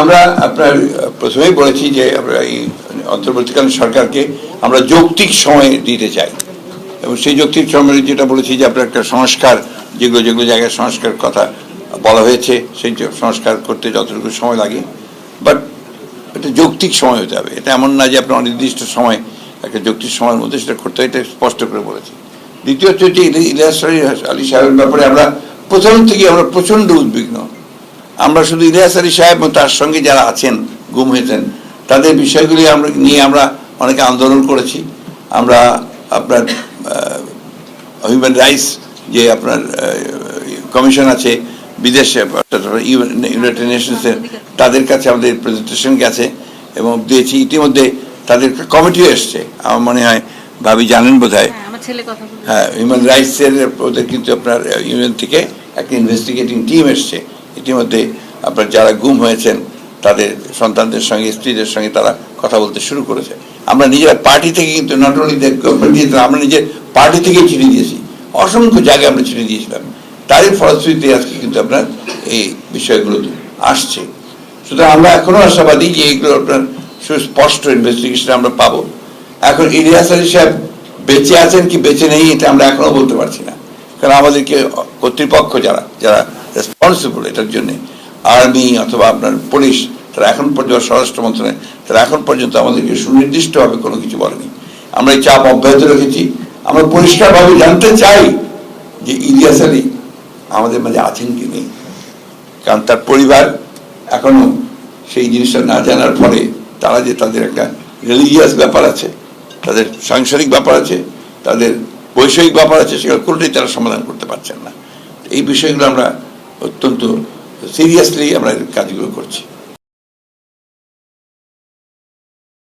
আমরা আপনার প্রথমেই বলেছি যে আমরা এই অন্তর্বর্তীকালীন সরকারকে আমরা যৌক্তিক সময় দিতে চাই, এবং সেই যৌক্তিক সময় যেটা বলেছি যে আপনার একটা সংস্কার, যেগুলো যেগুলো জায়গায় সংস্কার কথা বলা হয়েছে সেই সংস্কার করতে যতটুকু সময় লাগে, বাট এটা যৌক্তিক সময় হতে হবে। এটা এমন না যে আপনার অনির্দিষ্ট সময়, একটা যৌক্তিক সময়ের মধ্যে সেটা করতে হয়, এটা স্পষ্ট করে বলেছি। দ্বিতীয়ত হচ্ছে ইলিয়াস আলী সাহেবের ব্যাপারে আমরা প্রথম থেকে আমরা প্রচণ্ড উদ্বিগ্ন। আমরা শুধু ইলিয়াস আলী সাহেব এবং তার সঙ্গে যারা আছেন, গুম হয়েছেন, তাদের বিষয়গুলি আমরা নিয়ে আমরা অনেকে আন্দোলন করেছি। আমরা আপনার হিউম্যান রাইটস যে আপনার কমিশন আছে বিদেশে, ইউনাইটেড নেশনসের, তাদের কাছে আমাদের প্রেজেন্টেশন গেছে এবং দিয়েছি। ইতিমধ্যে তাদের কমিটিও এসছে, আমার মনে হয় ভাবি জানেন বোধ হয়। হ্যাঁ, হিউম্যান রাইটসের ওদের কিন্তু আপনার ইউনিয়ন থেকে একটা ইনভেস্টিগেটিং টিম এসছে ইতিমধ্যে। আপনার যারা গুম হয়েছেন তাদের সন্তানদের সঙ্গে, স্ত্রীদের সঙ্গে তারা কথা বলতে শুরু করেছে। আমরা নিজেরা পার্টি থেকে কিন্তু নট অনলি আমরা নিজের পার্টি থেকেই চিঠি দিয়েছি, অসংখ্য জায়গায় আমরা চিঠি দিয়েছিলাম। তারই ফলশ্রুতিতে আজকে কিন্তু আপনার এই বিষয়গুলো আসছে। সুতরাং আমরা এখনো আশাবাদী যে এইগুলো আপনার সুস্পষ্ট ইনভেস্টিগেশন আমরা পাবো। এখন ইলিয়াস আলী সাহেব বেঁচে আছেন কি বেঁচে নেই এটা আমরা এখনো বলতে পারছি না, কারণ আমাদেরকে কর্তৃপক্ষ যারা যারা রেসপন্সিবল এটার জন্য, আর্মি অথবা আপনার পুলিশ, তারা এখন পর্যন্ত, স্বরাষ্ট্র মন্ত্রণালয়, তারা এখন পর্যন্ত আমাদেরকে সুনির্দিষ্টভাবে কোনো কিছু বলেনি। আমরা এই চাপ অব্যাহত রেখেছি। আমরা পরিষ্কারভাবে জানতে চাই যে ইলিয়াস আলী আমাদের মাঝে আছেন কি নেই, কারণ তার পরিবার এখনো সেই জিনিসটা না জানার ফলে তারা যে তাদের একটা রিলিজিয়াস ব্যাপার আছে, তাদের সাংসারিক ব্যাপার আছে, তাদের বৈষয়িক ব্যাপার আছে, সেগুলো কোনোটাই তারা সমাধান করতে পারছেন না। এই বিষয়গুলো আমরা অত্যন্ত সিরিয়াসলি আমরা কাজগুলো করছি।